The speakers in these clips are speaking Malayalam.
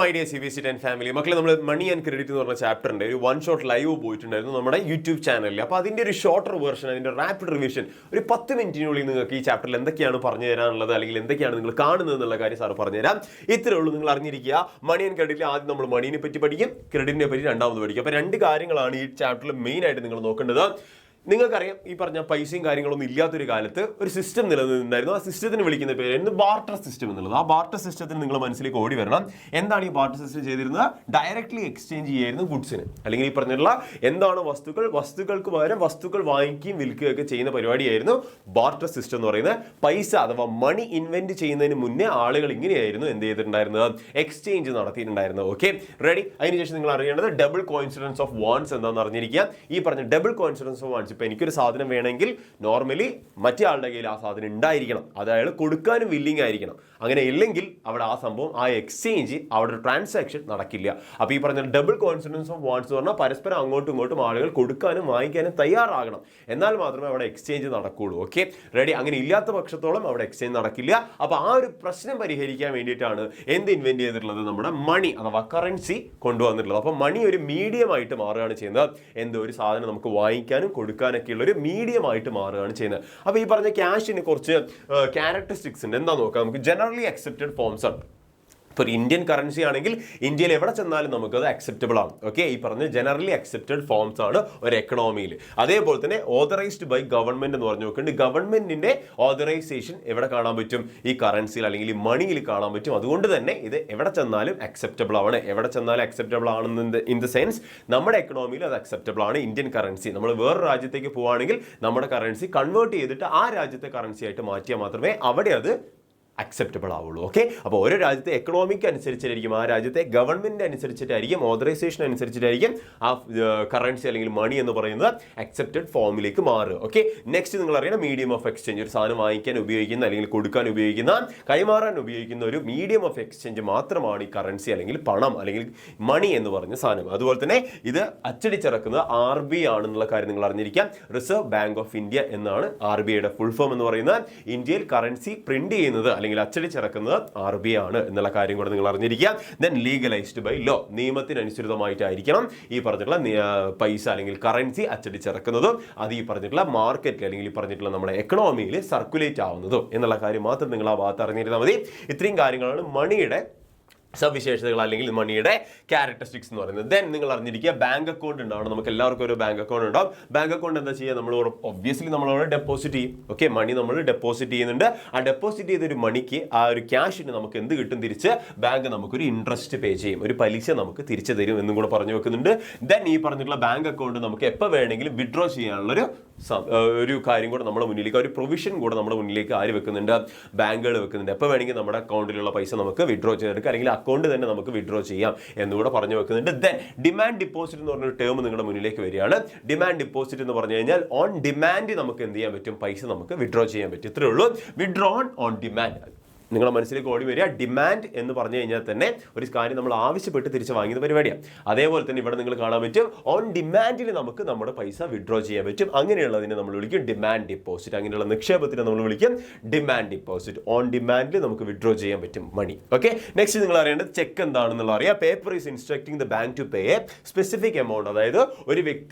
മൈ ഡിയർ CBC10 ഫാമിലി മക്കളെ, നമ്മൾ മണി ആൻഡ് ക്രെഡിറ്റ് എന്ന് പറഞ്ഞ ചാപ്റ്ററിന്റെ ഒരു വൺ ഷോട്ട് ലൈവ് പോയിട്ടുണ്ടായിരുന്നു നമ്മുടെ യൂട്യൂബ് ചാനലിൽ. അപ്പോൾ അതിന്റെ ഒരു ഷോർട്ടർ വേർഷൻ, അതിന്റെ റാപ്പിഡ് റിവിഷൻ ഒരു 10 മിനിറ്റിനുള്ളിൽ നിങ്ങൾക്ക് ഈ ചാപ്റ്ററിൽ എന്തൊക്കെയാണ് പറഞ്ഞു തരാനുള്ളത്, അല്ലെങ്കിൽ എന്തൊക്കെയാണ് നിങ്ങൾ കാണുന്നത് എന്നുള്ള കാര്യം സാർ പറഞ്ഞുതരാം. ഇത്രേ ഉള്ളൂ, നിങ്ങൾ അറിഞ്ഞിരിക്കുക. മണി ആൻഡ് ക്രെഡിറ്റിൽ ആദ്യം നമ്മൾ മണീനെ പറ്റി പഠിക്കും, ക്രെഡിറ്റിനെ പറ്റി രണ്ടാമത് പഠിക്കും. അപ്പോൾ രണ്ട് കാര്യങ്ങളാണ് ഈ ചാപ്റ്ററിൽ മെയിൻ ആയിട്ട് നിങ്ങൾ നോക്കേണ്ടത്. നിങ്ങൾക്കറിയാം, ഈ പറഞ്ഞ പൈസയും കാര്യങ്ങളൊന്നും ഇല്ലാത്തൊരു കാലത്ത് ഒരു സിസ്റ്റം നിലനിന്നിട്ടുണ്ടായിരുന്നു. ആ സിസ്റ്റത്തിന് വിളിക്കുന്ന പേരായിരുന്നു ബാർട്ടർ സിസ്റ്റം എന്നുള്ളത്. ആ ബാർട്ടർ സിസ്റ്റത്തിന് നിങ്ങൾ മനസ്സിലേക്ക് ഓടി വരണം. എന്താണ് ഈ ബാർട്ടർ സിസ്റ്റം ചെയ്തിരുന്നത്? ഡയറക്ട്ലി എക്സ്ചേഞ്ച് ചെയ്യായിരുന്നു ഗുഡ്സിന്, അല്ലെങ്കിൽ ഈ പറഞ്ഞിട്ടുള്ള എന്താണ് വസ്തുക്കൾക്ക് പകരം വസ്തുക്കൾ വാങ്ങിക്കുകയും വിൽക്കുകയൊക്കെ ചെയ്യുന്ന പരിപാടിയായിരുന്നു ബാർട്ടർ സിസ്റ്റം എന്ന് പറയുന്നത്. പൈസ അഥവാ മണി ഇൻവെന്റ് ചെയ്യുന്നതിന് മുന്നേ ആളുകൾ ഇങ്ങനെയായിരുന്നു എന്ത് ചെയ്തിട്ടുണ്ടായിരുന്നത്? എക്സ്ചേഞ്ച് നടത്തിയിട്ടുണ്ടായിരുന്നത്. Okay, ready? അതിനുശേഷം നിങ്ങൾ അറിയേണ്ടത് ഡബിൾ കോയിൻസിഡൻസ് ഓഫ് വാൺസ് എന്താണെന്ന് അറിഞ്ഞിരിക്കുക. ഈ പറഞ്ഞ ഡബിൾ കോയിൻസിഡൻസ് ഓഫ് വാൺസ്, ഇപ്പൊ എനിക്കൊരു സാധനം വേണമെങ്കിൽ നോർമലി മറ്റേ ആളുടെ കയ്യിൽ ആ സാധനം ഉണ്ടായിരിക്കണം, അത് അയാൾ കൊടുക്കാനും വില്ലിങ് ആയിരിക്കണം. അങ്ങനെ ഇല്ലെങ്കിൽ അവിടെ ആ സംഭവം, ആ എക്സ്ചേഞ്ച്, അവിടെ ട്രാൻസാക്ഷൻ നടക്കില്ല. അപ്പോൾ ഈ പറഞ്ഞ ഡബിൾ കോയിൻസിഡൻസ് ഓഫ് വാൺസ് എന്ന് പറഞ്ഞാൽ പരസ്പരം അങ്ങോട്ടും ഇങ്ങോട്ടും ആളുകൾ കൊടുക്കാനും വാങ്ങിക്കാനും തയ്യാറാകണം, എന്നാൽ മാത്രമേ അവിടെ എക്സ്ചേഞ്ച് നടക്കുകയുള്ളൂ. Okay, ready? അങ്ങനെ ഇല്ലാത്ത പക്ഷത്തോളം അവിടെ എക്സ്ചേഞ്ച് നടക്കില്ല. അപ്പോൾ ആ ഒരു പ്രശ്നം പരിഹരിക്കാൻ വേണ്ടിയിട്ടാണ് എന്ത് ഇൻവെന്റ് ചെയ്തിട്ടുള്ളത്? നമ്മുടെ മണി അഥവാ കറൻസി കൊണ്ടുവന്നിട്ടുള്ളത്. അപ്പോൾ മണി ഒരു മീഡിയം ആയിട്ട് മാറുകയാണ് ചെയ്യുന്നത്. എന്ത് ഒരു സാധനം നമുക്ക് വാങ്ങിക്കാനും കൊടുക്കാനൊക്കെയുള്ള ഒരു മീഡിയം ആയിട്ട് മാറുകയാണ് ചെയ്യുന്നത്. അപ്പോൾ ഈ പറഞ്ഞ ക്യാഷിന് കുറച്ച് ക്യാരക്ടറിസ്റ്റിക്സ് ഉണ്ട്. എന്താ നോക്കാം നമുക്ക്. ജനറലി അക്സെപ്റ്റഡ് ഫോംസ് ആണ്. ഇപ്പോൾ ഇന്ത്യൻ കറൻസി ആണെങ്കിൽ ഇന്ത്യയിൽ എവിടെ ചെന്നാലും നമുക്കത് അക്സെപ്റ്റബിൾ ആണ്. ഓക്കെ, ഈ പറഞ്ഞ ജനറലി അക്സെപ്റ്റഡ് ഫോംസ് ആണ് ഒരു എക്കണോമിയിൽ. അതേപോലെ തന്നെ ഓതറൈസ്ഡ് ബൈ ഗവൺമെന്റ് എന്ന് പറഞ്ഞു നോക്കുന്നുണ്ട്. ഗവൺമെന്റിന്റെ ഓതറൈസേഷൻ എവിടെ കാണാൻ പറ്റും? ഈ കറൻസിയിൽ അല്ലെങ്കിൽ ഈ മണിയിൽ കാണാൻ പറ്റും. അതുകൊണ്ട് തന്നെ ഇത് എവിടെ ചെന്നാലും അക്സെപ്റ്റബിൾ ആണ്. എവിടെ ചെന്നാലും അക്സെപ്റ്റബിൾ ആണെന്ന് ഇൻ ദ സെൻസ് നമ്മുടെ എക്കണോമിയിൽ അത് അക്സെപ്റ്റബിൾ ആണ്. ഇന്ത്യൻ കറൻസി നമ്മൾ വേറൊരു രാജ്യത്തേക്ക് പോവുകയാണെങ്കിൽ നമ്മുടെ കറൻസി കൺവേർട്ട് ചെയ്തിട്ട് ആ രാജ്യത്തെ കറൻസി ആയിട്ട് മാറ്റിയാൽ മാത്രമേ അവിടെ അത് അക്സെപ്റ്റബിൾ ആവുള്ളൂ. ഓക്കെ, അപ്പോൾ ഓരോ രാജ്യത്തെ എക്കണോമിക്ക് അനുസരിച്ചിട്ടായിരിക്കും, ആ രാജ്യത്തെ ഗവൺമെന്റ് അനുസരിച്ചിട്ടായിരിക്കും, ഓതറൈസേഷൻ അനുസരിച്ചിട്ടായിരിക്കും ആ കറൻസി അല്ലെങ്കിൽ മണി എന്ന് പറയുന്നത് അക്സെപ്റ്റഡ് ഫോമിലേക്ക് മാറുക. ഓക്കെ, നെക്സ്റ്റ് നിങ്ങൾ അറിയണം മീഡിയം ഓഫ് എക്സ്ചേഞ്ച്. ഒരു സാധനം വാങ്ങിക്കാൻ ഉപയോഗിക്കുന്ന അല്ലെങ്കിൽ കൊടുക്കാൻ ഉപയോഗിക്കുന്ന, കൈമാറാൻ ഉപയോഗിക്കുന്ന ഒരു മീഡിയം ഓഫ് എക്സ്ചേഞ്ച് മാത്രമാണ് ഈ കറൻസി അല്ലെങ്കിൽ പണം അല്ലെങ്കിൽ മണി എന്ന് പറഞ്ഞ സാധനം. അതുപോലെ തന്നെ ഇത് അച്ചടിച്ചിറക്കുന്നത് RBI ആണെന്നുള്ള കാര്യം നിങ്ങൾ അറിഞ്ഞിരിക്കാം. റിസർവ് ബാങ്ക് ഓഫ് ഇന്ത്യ എന്നാണ് RBIയുടെ ഫുൾ ഫോം എന്ന് പറയുന്നത്. ഇന്ത്യയിൽ കറൻസി പ്രിന്റ് ചെയ്യുന്നത് അല്ലെങ്കിൽ അച്ചടിച്ചിറക്കുന്നത് RBI ആണ് എന്നുള്ള കാര്യം കൂടെ നിങ്ങൾ അറിഞ്ഞിരിക്കുക. ദെൻ ലീഗലൈസ്ഡ് ബൈ ലോ, നിയമത്തിനനുസൃതമായിട്ടായിരിക്കണം ഈ പറഞ്ഞിട്ടുള്ള പൈസ അല്ലെങ്കിൽ കറൻസി അച്ചടിച്ചിറക്കുന്നതും അത് ഈ പറഞ്ഞിട്ടുള്ള മാർക്കറ്റിൽ അല്ലെങ്കിൽ ഈ പറഞ്ഞിട്ടുള്ള നമ്മുടെ എക്കണോമിയിൽ സർക്കുലേറ്റ് ആവുന്നതും എന്നുള്ള കാര്യം മാത്രം നിങ്ങൾ ആ ഭാഗത്ത് അറിഞ്ഞിരുന്നാൽ മതി. ഇത്രയും കാര്യങ്ങളാണ് മണിയുടെ സവിശേഷതകൾ അല്ലെങ്കിൽ മണിയുടെ ക്യാരക്ടറിസ്റ്റിക്സ് എന്ന് പറയുന്നത്. ദെൻ നിങ്ങൾ അറിഞ്ഞിരിക്കുക ബാങ്ക് അക്കൗണ്ട് ഉണ്ടാവണം. നമുക്ക് എല്ലാവർക്കും ഒരു ബാങ്ക് അക്കൗണ്ട് ഉണ്ടാവും. ബാങ്ക് അക്കൗണ്ട് എന്താ ചെയ്യുക? നമ്മൾ ഒബ്വിയസ്ലി നമ്മളവിടെ ഡെപ്പോസിറ്റ് ചെയ്യും. ഓക്കെ, മണി നമ്മൾ ഡെപ്പോസിറ്റ് ചെയ്യുന്നുണ്ട്. ആ ഡെപ്പോസിറ്റ് ചെയ്തൊരു മണിക്ക്, ആ ഒരു ക്യാഷിന് നമുക്ക് എന്ത് കിട്ടും? തിരിച്ച് ബാങ്ക് നമുക്കൊരു ഇൻട്രസ്റ്റ് പേ ചെയ്യും, ഒരു പലിശ നമുക്ക് തിരിച്ചു തരും എന്നും കൂടെ പറഞ്ഞു വെക്കുന്നുണ്ട്. ദെൻ ഈ പറഞ്ഞിട്ടുള്ള ബാങ്ക് അക്കൗണ്ട് നമുക്ക് എപ്പോൾ വേണമെങ്കിലും വിഡ്രോ ചെയ്യാനുള്ളൊരു ഒരു കാര്യം കൂടെ നമ്മുടെ മുന്നിലേക്ക്, ഒരു പ്രൊവിഷൻ കൂടെ നമ്മുടെ മുന്നിലേക്ക് ആര് വെക്കുന്നുണ്ട്? ബാങ്കുകൾ വെക്കുന്നുണ്ട്. എപ്പോൾ വേണമെങ്കിൽ നമ്മുടെ അക്കൗണ്ടിലുള്ള പൈസ നമുക്ക് വിഡ്രോ ചെയ്തെടുക്കാം, അല്ലെങ്കിൽ അക്കൗണ്ട് തന്നെ നമുക്ക് വിഡ്രോ ചെയ്യാം എന്നുകൂടെ പറഞ്ഞു വെക്കുന്നുണ്ട്. ദെൻ ഡിമാൻഡ് ഡിപ്പോസിറ്റ് എന്ന് പറഞ്ഞൊരു ടേം നിങ്ങളുടെ മുന്നിലേക്ക് വരികയാണ്. ഡിമാൻഡ് ഡിപ്പോസിറ്റ് എന്ന് പറഞ്ഞു കഴിഞ്ഞാൽ ഓൺ ഡിമാൻഡ് നമുക്ക് എന്ത് ചെയ്യാൻ പറ്റും? പൈസ നമുക്ക് വിഡ്രോ ചെയ്യാൻ പറ്റും. ഇത്രയേ ഉള്ളൂ. വിഡ്രോൺ ഓൺ ഡിമാൻഡ് നിങ്ങളുടെ മനസ്സിലേക്ക് ഓടി വരിക. ഡിമാൻഡ് എന്ന് പറഞ്ഞു കഴിഞ്ഞാൽ തന്നെ ഒരു കാര്യം നമ്മൾ ആവശ്യപ്പെട്ട് തിരിച്ച് വാങ്ങിയ പരിപാടിയാണ്. അതേപോലെ തന്നെ ഇവിടെ നിങ്ങൾ കാണാൻ പറ്റും ഓൺ ഡിമാൻഡിൽ നമുക്ക് നമ്മുടെ പൈസ വിഡ്രോ ചെയ്യാൻ പറ്റും. അങ്ങനെയുള്ളതിനെ നമ്മൾ വിളിക്കും ഡിമാൻഡ് ഡിപ്പോസിറ്റ്. അങ്ങനെയുള്ള നിക്ഷേപത്തിനെ നമ്മൾ വിളിക്കും ഡിമാൻഡ് ഡിപ്പോസിറ്റ്. ഓൺ ഡിമാൻഡിൽ നമുക്ക് വിഡ്രോ ചെയ്യാൻ പറ്റും മണി. ഓക്കെ, നെക്സ്റ്റ് നിങ്ങൾ അറിയേണ്ടത് ചെക്ക് എന്താണെന്നുള്ള അറിയാം. Paper is instructing the bank to pay a specific amount. അതായത് ഒരു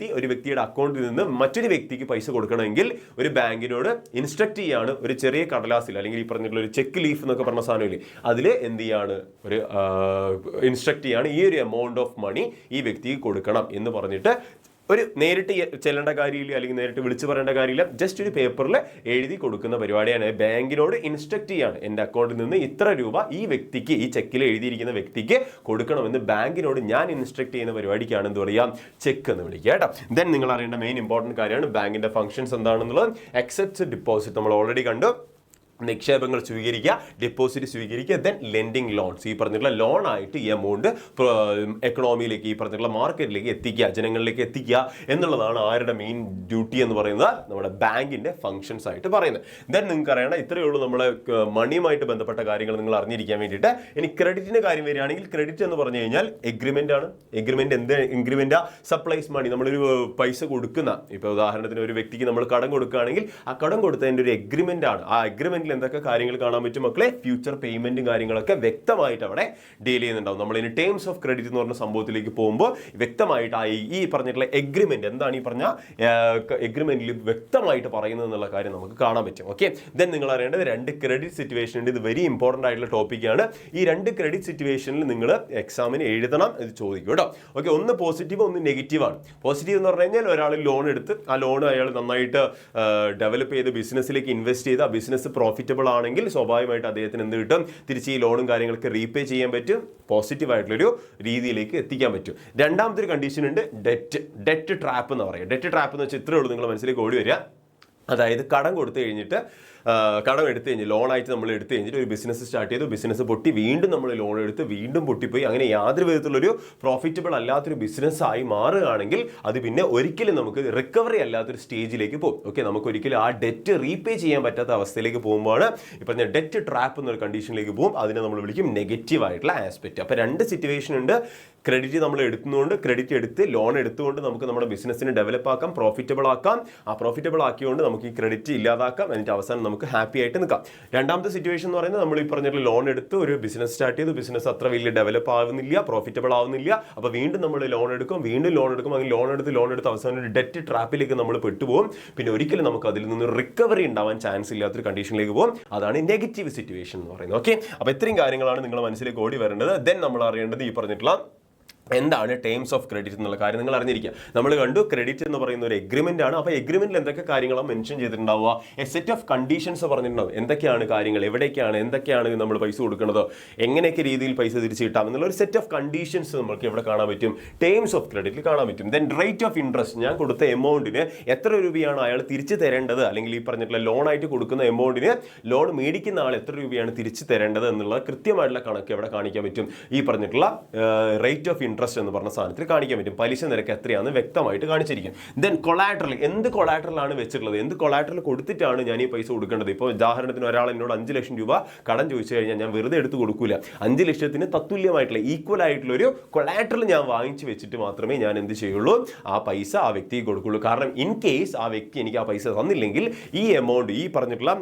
വ്യക്തിയുടെ അക്കൗണ്ടിൽ നിന്ന് മറ്റൊരു വ്യക്തിക്ക് പൈസ കൊടുക്കണമെങ്കിൽ ഒരു ബാങ്കിനോട് ഇൻസ്ട്രക്ട് ചെയ്യാണ്. ഒരു ചെറിയ കടലാസിൽ അല്ലെങ്കിൽ ഈ പറഞ്ഞിട്ടുള്ള ഒരു ചെക്ക് ലീഫ് എന്നൊക്കെ പറഞ്ഞ സാധനമില്ലേ, അതിൽ എന്ത് ചെയ്യാണ്? ഒരു ഇൻസ്ട്രക്ട് ചെയ്യാണ് ഈ ഒരു എമൗണ്ട് ഓഫ് മണി ഈ വ്യക്തിക്ക് കൊടുക്കണം എന്ന് പറഞ്ഞിട്ട്. ഒരു നേരിട്ട് ചെല്ലേണ്ട കാര്യമില്ല, അല്ലെങ്കിൽ നേരിട്ട് വിളിച്ചു പറയേണ്ട കാര്യമില്ല. ജസ്റ്റ് ഒരു പേപ്പറിൽ എഴുതി കൊടുക്കുന്ന പരിപാടിയാണ്. ബാങ്കിനോട് ഇൻസ്ട്രക്ട് ചെയ്യാണ്, എൻ്റെ അക്കൗണ്ടിൽ നിന്ന് ഇത്ര രൂപ ഈ വ്യക്തിക്ക്, ഈ ചെക്കിൽ എഴുതിയിരിക്കുന്ന വ്യക്തിക്ക് കൊടുക്കണമെന്ന് ബാങ്കിനോട് ഞാൻ ഇൻസ്ട്രക്ട് ചെയ്യുന്ന പരിപാടിക്കാണ് എന്ത് പറയുക? ചെക്ക് എന്ന് വിളിക്കുക കേട്ടോ. ദെൻ നിങ്ങൾ അറിയേണ്ട മെയിൻ ഇമ്പോർട്ടൻറ്റ് കാര്യമാണ് ബാങ്കിന്റെ ഫംഗ്ഷൻസ് എന്താണെന്നുള്ളത്. അക്സെപ്റ്റ്സ് ഡിപ്പോസിറ്റ് നമ്മൾ ഓൾറെഡി കണ്ടു. നിക്ഷേപങ്ങൾ സ്വീകരിക്കുക, ഡെപ്പോസിറ്റ് സ്വീകരിക്കുക. ദെൻ ലെൻഡിങ് ലോൺസ്, ഈ പറഞ്ഞിട്ടുള്ള ലോൺ ആയിട്ട് ഈ എമൗണ്ട് എക്കണോമിയിലേക്ക്, ഈ പറഞ്ഞിട്ടുള്ള മാർക്കറ്റിലേക്ക് എത്തിക്കുക, ജനങ്ങളിലേക്ക് എത്തിക്കുക എന്നുള്ളതാണ് ആരുടെ മെയിൻ ഡ്യൂട്ടി എന്ന് പറയുന്നത്? നമ്മുടെ ബാങ്കിന്റെ ഫംഗ്ഷൻസ് ആയിട്ട് പറയുന്നത്. ദെൻ നിങ്ങൾക്ക് അറിയണം ഇത്രയേ ഉള്ളൂ നമ്മുടെ മണിയുമായിട്ട് ബന്ധപ്പെട്ട കാര്യങ്ങൾ നിങ്ങൾ അറിഞ്ഞിരിക്കാൻ വേണ്ടിയിട്ട്. ഇനി ക്രെഡിറ്റിന്റെ കാര്യം വരികയാണെങ്കിൽ ക്രെഡിറ്റ് എന്ന് പറഞ്ഞു കഴിഞ്ഞാൽ എഗ്രിമെന്റ് ആണ്. എഗ്രിമെന്റ് എന്ത് എഗ്രിമെന്റാ? സപ്ലൈസ് മണി. നമ്മളൊരു പൈസ കൊടുക്കുന്ന, ഇപ്പോൾ ഉദാഹരണത്തിന് ഒരു വ്യക്തിക്ക് നമ്മൾ കടം കൊടുക്കുകയാണെങ്കിൽ ആ കടം കൊടുത്തതിൻ്റെ ഒരു എഗ്രിമെന്റ് ആണ്. ആ എഗ്രിമെന്റിൽ എഗ്രിമെന്റിൽ എന്തൊക്കെ കാര്യങ്ങൾ കാണാൻ പറ്റും മക്കളെ? ഫ്യൂച്ചർ പേയ്മെന്റും കാര്യങ്ങളൊക്കെ വ്യക്തമായിട്ട് അവിടെ ഡീൽ ചെയ്യുന്നുണ്ടാവും. നമ്മൾ ഇനി ടേംസ് ഓഫ് ക്രെഡിറ്റ് എന്ന് പറഞ്ഞ സംഭവത്തിലേക്ക് പോകുമ്പോൾ വ്യക്തമായിട്ട് ഈ പറഞ്ഞിട്ടുള്ള എഗ്രിമെന്റ് എന്താണ്, ഈ പറഞ്ഞ എഗ്രിമെന്റിൽ വ്യക്തമായിട്ട് പറയുന്നത് എന്നുള്ള കാര്യം നമുക്ക് കാണാൻ പറ്റും. ഓക്കെ, ദെൻ നിങ്ങൾ അറിയേണ്ടത് 2 ക്രെഡിറ്റ് സിറ്റുവേഷൻ ഉണ്ട്. ഇത് വെരി ഇമ്പോർട്ടന്റ് ആയിട്ടുള്ള ടോപ്പിക്കാണ്. ഈ 2 ക്രെഡിറ്റ് സിറ്റുവേഷനിൽ നിങ്ങൾ എക്സാമിന് എഴുതണം, ഇത് ചോദിക്കും കേട്ടോ. ഓക്കെ, ഒന്ന് പോസിറ്റീവ്, ഒന്ന് നെഗറ്റീവ് ആണ്. പോസിറ്റീവ് എന്ന് പറഞ്ഞു കഴിഞ്ഞാൽ ഒരാൾ ലോൺ എടുത്ത് ആ ലോൺ അയാൾ നന്നായിട്ട് ഡെവലപ്പ് ചെയ്ത് ബിസിനസ്സിലേക്ക് ഇൻവെസ്റ്റ് ചെയ്ത് ആ ബിസിനസ് പ്രോഫിറ്റബിൾ ആണെങ്കിൽ സ്വാഭാവികമായിട്ട് അദ്ദേഹത്തിന് എന്ത് കിട്ടും? തിരിച്ച് ഈ ലോണും കാര്യങ്ങളൊക്കെ റീപേ ചെയ്യാൻ പറ്റും, പോസിറ്റീവ് ആയിട്ടുള്ളൊരു രീതിയിലേക്ക് എത്തിക്കാൻ പറ്റും. രണ്ടാമത്തെ ഒരു കണ്ടീഷൻ ഉണ്ട്, ഡെറ്റ് ട്രാപ്പ് എന്ന് പറയുക. ഡെറ്റ് ട്രാപ്പ് എന്ന് വെച്ചാൽ ഇത്രയേ ഉള്ളൂ, നിങ്ങൾ മനസ്സിലേക്ക് ഓടി വരിക. അതായത് കടം കൊടുത്തു കഴിഞ്ഞിട്ട് കടം എടുത്തു കഴിഞ്ഞ് ലോണായിട്ട് നമ്മൾ എടുത്തു കഴിഞ്ഞിട്ട് ഒരു ബിസിനസ് സ്റ്റാർട്ട് ചെയ്തു, ബിസിനസ് പൊട്ടി, വീണ്ടും നമ്മൾ ലോൺ എടുത്ത് വീണ്ടും പൊട്ടിപ്പോയി, അങ്ങനെ യാതൊരു വിധത്തിലുള്ളൊരു പ്രോഫിറ്റബിൾ അല്ലാത്തൊരു ബിസിനസ്സായി മാറുകയാണെങ്കിൽ അത് പിന്നെ ഒരിക്കലും നമുക്ക് റിക്കവറി അല്ലാത്തൊരു സ്റ്റേജിലേക്ക് പോകും. ഓക്കെ, നമുക്ക് ഒരിക്കലും ആ ഡെറ്റ് റീപേ ചെയ്യാൻ പറ്റാത്ത അവസ്ഥയിലേക്ക് പോകുമ്പോഴാണ് ഇപ്പം ഞാൻ ഡെറ്റ് ട്രാപ്പ് എന്നൊരു കണ്ടീഷനിലേക്ക് പോകും. അതിനെ നമ്മൾ വിളിക്കും നെഗറ്റീവ് ആയിട്ടുള്ള ആസ്പെക്ട്. അപ്പോൾ 2 സിറ്റുവേഷൻ ഉണ്ട്. ക്രെഡിറ്റ് നമ്മൾ എടുത്തുകൊണ്ട്, ക്രെഡിറ്റ് എടുത്ത് ലോൺ എടുത്തുകൊണ്ട് നമുക്ക് നമ്മുടെ ബിസിനസ്സിന് ഡെവലപ്പ് ആക്കാം, പ്രോഫിറ്റബിൾ ആക്കാം. ആ പ്രോഫിറ്റബിൾ ആക്കിയുകൊണ്ട് നമുക്ക് ഈ ക്രെഡിറ്റ് ഇല്ലാതാക്കാം, എന്നിട്ട് അവസാനം നമുക്ക് ഹാപ്പി ആയിട്ട് നിൽക്കാം. രണ്ടാമത്തെ സിറ്റുവേഷൻ എന്ന് പറയുന്നത് നമ്മൾ ഈ പറഞ്ഞിട്ടുള്ള ലോൺ എടുത്ത് ഒരു ബിസിനസ് സ്റ്റാർട്ട് ചെയ്തു, ബിസിനസ് അത്ര വലിയ ഡെവലപ്പ് ആവുന്നില്ല, പ്രോഫിറ്റബിൾ ആവുന്നില്ല. അപ്പോൾ വീണ്ടും നമ്മൾ ലോൺ എടുക്കും, വീണ്ടും ലോൺ എടുക്കും, അങ്ങനെ ലോൺ എടുത്ത് അവസാനം ഒരു ഡെറ്റ് ട്രാപ്പിലേക്ക് നമ്മൾ പെട്ടുപോകും. പിന്നെ ഒരിക്കലും നമുക്ക് അതിൽ നിന്ന് റിക്കവറി ഉണ്ടാവാൻ ചാൻസ് ഇല്ലാത്തൊരു കണ്ടീഷനിലേക്ക് പോകും. അതാണ് നെഗറ്റീവ് സിറ്റുവേഷൻ എന്ന് പറയുന്നത്. ഓക്കെ, അപ്പോൾ ഇത്രയും കാര്യങ്ങളാണ് നിങ്ങളുടെ മനസ്സിലേക്ക് ഓടി വരേണ്ടത്. ദെൻ നമ്മൾ അറിയേണ്ടത് ഈ പറഞ്ഞിട്ടുള്ള എന്താണ് ടേംസ് ഓഫ് ക്രെഡിറ്റ് എന്നുള്ള കാര്യം നിങ്ങൾ അറിഞ്ഞിരിക്കുക. നമ്മൾ കണ്ടു ക്രെഡിറ്റ് എന്ന് പറയുന്ന ഒരു എഗ്രിമെന്റ് ആണ്. അപ്പോൾ എഗ്രിമെന്റിൽ എന്തൊക്കെ കാര്യങ്ങളാണ് മെൻഷൻ ചെയ്തിട്ടുണ്ടാവുക? എ സെറ്റ് ഓഫ് കണ്ടീഷൻസ് പറഞ്ഞിട്ടുണ്ടാവും. എന്തൊക്കെയാണ് കാര്യങ്ങൾ, എവിടേക്കാണ്, എന്തൊക്കെയാണ് നമ്മൾ പൈസ കൊടുക്കുന്നത്, എങ്ങനെയൊക്കെ രീതിയിൽ പൈസ തിരിച്ചു കിട്ടാം എന്നുള്ള ഒരു സെറ്റ് ഓഫ് കണ്ടീഷൻസ് നമുക്ക് എവിടെ കാണാൻ പറ്റും? ടേംസ് ഓഫ് ക്രെഡിറ്റിൽ കാണാൻ പറ്റും. ദെൻ റേറ്റ് ഓഫ് ഇൻട്രസ്റ്റ്, ഞാൻ കൊടുത്ത എമൗണ്ടിന് എത്ര രൂപയാണ് അയാൾ തിരിച്ചു തരേണ്ടത്, അല്ലെങ്കിൽ ഈ പറഞ്ഞിട്ടുള്ള ലോണായിട്ട് കൊടുക്കുന്ന എമൗണ്ടിന് ലോൺ മേടിക്കുന്ന ആൾ എത്ര രൂപയാണ് തിരിച്ചു തരേണ്ടത് എന്നുള്ള കൃത്യമായിട്ടുള്ള കണക്ക് എവിടെ കാണിക്കാൻ പറ്റും? ഈ പറഞ്ഞിട്ടുള്ള റേറ്റ് ഓഫ് ഇൻട്രസ്റ്റ് എന്ന് പറഞ്ഞ സാധനത്തിൽ കാണിക്കാൻ പറ്റും. പലിശ നിരക്ക് എത്രയാണെന്ന് വ്യക്തമായിട്ട് കാണിച്ചിരിക്കും. ദെൻ കൊളാട്രൽ, എന്ത് കൊളാട്രലാണ് വെച്ചിട്ടുള്ളത്, എന്ത് കൊളാട്രൽ കൊടുത്തിട്ടാണ് ഞാൻ ഈ പൈസ കൊടുക്കേണ്ടത്. ഇപ്പോൾ ഉദാഹരണത്തിന് ഒരാൾ എന്നോട് 5 ലക്ഷം രൂപ കടം ചോദിച്ചു കഴിഞ്ഞാൽ ഞാൻ വെറുതെ എടുത്ത് കൊടുക്കൂല. 5 ലക്ഷത്തിന് തത്തുല്യമായിട്ടുള്ള ഈക്വൽ ആയിട്ടുള്ള ഒരു കൊളാട്രൽ ഞാൻ വാങ്ങിച്ചു വെച്ചിട്ട് മാത്രമേ ഞാൻ എന്ത് ചെയ്യുള്ളൂ? ആ പൈസ ആ വ്യക്തിക്ക് കൊടുക്കുള്ളൂ. കാരണം ഇൻ കേസ് ആ വ്യക്തി എനിക്ക് ആ പൈസ തന്നില്ലെങ്കിൽ ഈ എമൗണ്ട്, ഈ പറഞ്ഞിട്ടുള്ള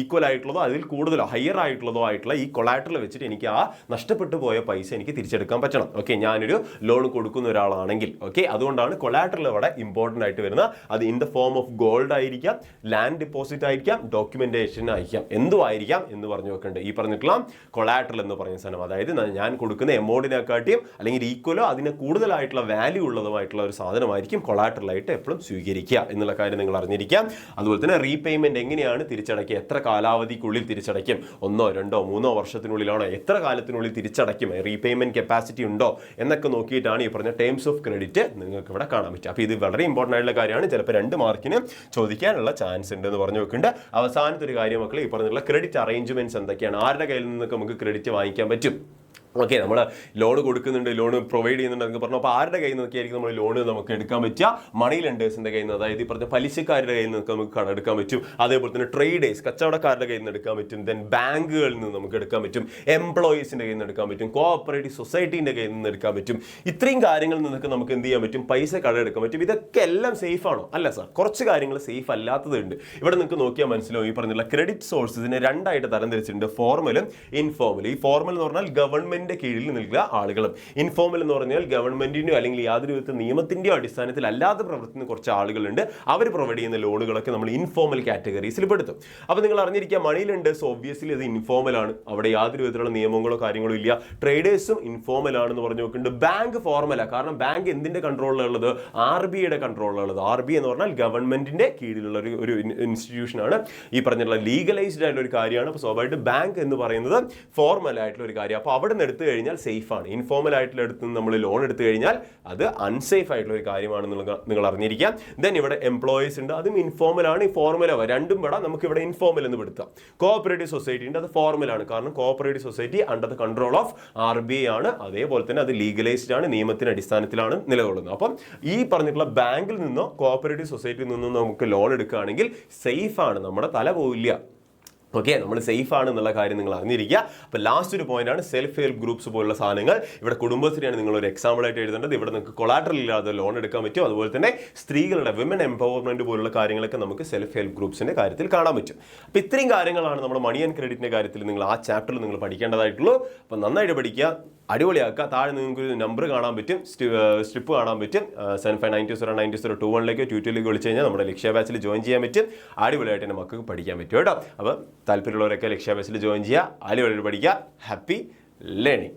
ഈക്വൽ ആയിട്ടുള്ളതോ അതിൽ കൂടുതലോ ഹയർ ആയിട്ടുള്ളതോ ആയിട്ടുള്ള ഈ കൊളാട്രൽ വെച്ചിട്ട് എനിക്ക് ആ നഷ്ടപ്പെട്ടു പോയ പൈസ എനിക്ക് തിരിച്ചെടുക്കാൻ പറ്റണം. ഓക്കെ, ഞാനൊരു ലോൺ കൊടുക്കുന്ന ഒരാളാണെങ്കിൽ. ഓക്കെ, അതുകൊണ്ടാണ് കൊളാട്രൽ അവിടെ ഇമ്പോർട്ടൻ്റ് ആയിട്ട് വരുന്നത്. അത് in the form of gold ആയിരിക്കാം, ലാൻഡ് ഡെപ്പോസിറ്റ് ആയിരിക്കാം, ഡോക്യുമെന്റേഷൻ ആയിരിക്കാം, എന്തും ആയിരിക്കാം എന്ന് പറഞ്ഞു വെക്കേണ്ടത്. ഈ പറഞ്ഞിട്ടുള്ള കൊളാട്രൽ എന്ന് പറയുന്ന സാധനം, അതായത് ഞാൻ കൊടുക്കുന്ന എമൗണ്ടിനെക്കാട്ടിയും അല്ലെങ്കിൽ ഈക്വലോ അതിന് കൂടുതലായിട്ടുള്ള വാല്യൂ ഉള്ളതുമായിട്ടുള്ള ഒരു സാധനമായിരിക്കും കൊളാട്രലായിട്ട് എപ്പോഴും സ്വീകരിക്കുക എന്നുള്ള കാര്യം നിങ്ങൾ അറിഞ്ഞിരിക്കാം. അതുപോലെ തന്നെ റീപേയ്മെന്റ് എങ്ങനെയാണ് തിരിച്ചടയ്ക്കുക, എത്ര കാലാവധിക്കുള്ളിൽ തിരിച്ചടയ്ക്കും, 1, 2, 3 വർഷത്തിനുള്ളിലാണോ, എത്ര കാലത്തിനുള്ളിൽ തിരിച്ചടയ്ക്കും, റീപേയ്മെന്റ് കപ്പാസിറ്റി ഉണ്ടോ എന്നൊക്കെ നോക്കിയിട്ടാണ് ഈ പറഞ്ഞ ടേംസ് ഓഫ് ക്രെഡിറ്റ് നിങ്ങൾക്ക് ഇവിടെ കാണാൻ പറ്റുക. അപ്പോൾ ഇത് വളരെ ഇമ്പോർട്ടൻ്റ് ആയിട്ടുള്ള കാര്യമാണ്. ചിലപ്പോൾ 2 മാർക്കിന് ചോദിക്കാനുള്ള ചാൻസ് ഉണ്ട് എന്ന് പറഞ്ഞു വെക്കുന്നുണ്ട്. അവസാനത്തെ ഒരു കാര്യം മക്കളെ, ഈ പറഞ്ഞിട്ടുള്ള ക്രെഡിറ്റ് അറേഞ്ച്മെന്റ്സ് എന്തൊക്കെയാണ്, ആരുടെ കയ്യിൽ നിന്നൊക്കെ നമുക്ക് ക്രെഡിറ്റ് വാങ്ങിക്കാൻ പറ്റും. ഓക്കെ, നമ്മൾ ലോൺ കൊടുക്കുന്നുണ്ട്, ലോൺ പ്രൊവൈഡ് ചെയ്യുന്നുണ്ട് എന്നൊക്കെ പറഞ്ഞു. അപ്പോൾ ആരുടെ കയ്യിൽ നിന്നൊക്കെ ആയിരിക്കും നമ്മൾ ലോൺ നമുക്ക് എടുക്കാൻ പറ്റുക? മണി ലെൻഡേഴ്സിൻ്റെ കയ്യിൽ നിന്ന്, അതായത് ഈ പറഞ്ഞ പലിശക്കാരുടെ കയ്യിൽ നിന്നൊക്കെ നമുക്ക് കടം എടുക്കാൻ പറ്റും. അതേപോലെ തന്നെ ട്രേഡേഴ്സ്, കച്ചവടക്കാരുടെ കയ്യിൽ നിന്ന് എടുക്കാൻ പറ്റും. ദെൻ ബാങ്കുകളിൽ നിന്ന് നമുക്ക് എടുക്കാൻ പറ്റും, എംപ്ലോയീസിൻ്റെ കയ്യിൽ നിന്ന് എടുക്കാൻ പറ്റും, കോഓപ്പറേറ്റീവ് സൊസൈറ്റീൻ്റെ കയ്യിൽ നിന്ന് എടുക്കാൻ പറ്റും. ഇത്രയും കാര്യങ്ങളിൽ നിന്നൊക്കെ നമുക്ക് എന്ത് ചെയ്യാൻ പറ്റും? പൈസ കടം എടുക്കാൻ പറ്റും. ഇതൊക്കെ എല്ലാം സേഫ് ആണോ? അല്ല സാർ, കുറച്ച് കാര്യങ്ങൾ സേഫ് അല്ലാത്തതുണ്ട്. ഇവിടെ നിങ്ങൾക്ക് നോക്കിയാൽ മനസ്സിലാവും. ഈ പറഞ്ഞുള്ള ക്രെഡിറ്റ് സോഴ്സസിനെ 2 ആയിട്ട് തരംതിരിച്ചിട്ടുണ്ട്, ഫോർമലും ഇൻഫോർമലും. ഈ ഫോർമൽ എന്ന് പറഞ്ഞാൽ ഗവൺമെന്റിന്റെ കീഴിൽ നിൽക്കുക ആളുകളും, ഇൻഫോർമൽ എന്ന് പറഞ്ഞാൽ ഗവൺമെന്റിന്റെയോ അല്ലെങ്കിൽ യാതൊരു വിധ നിയമത്തിന്റെയോ അടിസ്ഥാനത്തിൽ അല്ലാതെ പ്രവർത്തിക്കുന്ന കുറച്ച് ആളുകളുണ്ട്. അവർ പ്രൊവൈഡ് ചെയ്യുന്ന ലോണുകളൊക്കെ നമ്മൾ ഇൻഫോർമൽ കാറ്റഗറീസിൽ പെടുത്തും. അപ്പോൾ നിങ്ങൾ അറിഞ്ഞിരിക്കുക, മണി ലെൻഡേഴ്സ് ഒബ്വിയസ്ലി അത് ഇൻഫോർമൽ ആണ്, അവിടെ യാതൊരു വിധത്തിലുള്ള നിയമങ്ങളോ കാര്യങ്ങളോ ഇല്ല. ട്രേഡേഴ്സും ഇൻഫോർമൽ ആണെന്ന് പറഞ്ഞു നോക്കുന്നുണ്ട്. ബാങ്ക് ഫോർമലാണ്, കാരണം ബാങ്ക് എന്തിന്റെ കൺട്രോളിലുള്ളത്? RBIയുടെ കൺട്രോളിലുള്ളത്. RBI എന്ന് പറഞ്ഞാൽ ഗവൺമെന്റിന്റെ കീഴിലുള്ള ഒരു ഇൻസ്റ്റിറ്റ്യൂഷൻ ആണ്. ഈ പറഞ്ഞിട്ടുള്ള ലീഗലൈസ്ഡ് ആയിട്ടുള്ള ഒരു കാര്യമാണ്. അപ്പോൾ സ്വാഭാവികമായിട്ട് ബാങ്ക് എന്ന് പറയുന്നത് ഫോർമൽ ആയിട്ടുള്ള ഒരു കാര്യം. അപ്പോൾ അവിടെ നിന്ന് എടുത്തു കഴിഞ്ഞാൽ സേഫ് ആണ്. ഇൻഫോർമൽ ആയിട്ടുള്ള എടുത്ത് നമ്മൾ ലോൺ എടുത്തു കഴിഞ്ഞാൽ അത് അൺസേഫ് ആയിട്ടുള്ള ഒരു കാര്യമാണെന്ന് നിങ്ങൾ അറിഞ്ഞിരിക്കാം. ദെൻ ഇവിടെ എംപ്ലോയീസ് ഉണ്ട്, അതും ഇൻഫോർമൽ ആണ്, ഫോർമൽ ആണ്, രണ്ടും പെടാം. നമുക്ക് ഇവിടെ ഇൻഫോർമൽ എന്ന് പെടുത്താം. കോഓപ്പറേറ്റീവ് സൊസൈറ്റി ഉണ്ട്, അത് ഫോർമൽ ആണ്, കാരണം cooperative society under the control of RBI ആണ്. അതേപോലെ തന്നെ അത് ലീഗലൈസ്ഡ് ആണ്, നിയമത്തിന്റെ അടിസ്ഥാനത്തിലാണ് നിലകൊള്ളുന്നത്. അപ്പം ഈ പറഞ്ഞിട്ടുള്ള ബാങ്കിൽ നിന്നോ കോഓപ്പറേറ്റീവ് സൊസൈറ്റിയിൽ നിന്നോ നമുക്ക് ലോൺ എടുക്കുകയാണെങ്കിൽ സേഫ് ആണ്, നമ്മുടെ തല പോവില്ല. ഓക്കെ, നമ്മൾ സേഫ് ആണ് എന്നുള്ള കാര്യം നിങ്ങൾ അറിഞ്ഞിരിക്കുക. അപ്പോൾ ലാസ്റ്റ് ഒരു പോയിന്റാണ് സെൽഫ് ഹെൽപ്പ് ഗ്രൂപ്പ്സ് പോലുള്ള സാധനങ്ങൾ. ഇവിടെ കുടുംബശ്രീയാണ് നിങ്ങൾ ഒരു എക്സാമ്പിൾ ആയിട്ട് എഴുതേണ്ടത്. ഇവിടെ നിങ്ങൾക്ക് കൊളാട്രൽ ഇല്ലാതെ ലോൺ എടുക്കാൻ പറ്റും. അതുപോലെ തന്നെ സ്ത്രീകളുടെ വിമൻ എംപവർമെന്റ് പോലുള്ള കാര്യങ്ങളൊക്കെ നമുക്ക് സെൽഫ് ഹെൽപ്പ് ഗ്രൂപ്പ്സിന്റെ കാര്യത്തിൽ കാണാൻ പറ്റും. അപ്പോൾ ഇത്രയും കാര്യങ്ങളാണ് നമ്മുടെ മണി ആൻഡ് ക്രെഡിറ്റിന്റെ കാര്യത്തിൽ നിങ്ങൾ ആ ചാപ്റ്ററിൽ നിങ്ങൾ പഠിക്കേണ്ടതായിട്ടുള്ളൂ. അപ്പോൾ നന്നായിട്ട് പഠിക്കുക, അടിപൊളിയാക്കുക. താഴെ നിങ്ങൾക്ക് ഒരു നമ്പർ കാണാൻ പറ്റും, സ്ട്രിപ്പ് കാണാൻ പറ്റും. 75909021 ട്യൂറ്ററിലേക്ക് വിളിച്ചു കഴിഞ്ഞാൽ നമ്മുടെ ലക്ഷ്യ ബാച്ചിൽ ജോയിൻ ചെയ്യാൻ പറ്റും. അടിപൊളിയായിട്ട് എൻ്റെ മക്കൾക്ക് പഠിക്കാൻ പറ്റും കേട്ടോ. അപ്പോൾ താല്പര്യമുള്ളവരൊക്കെ ലക്ഷ്യ ബാച്ചിൽ ജോയിൻ ചെയ്യുക, അടിപൊളിയായിട്ട് പഠിക്കുക. Happy learning.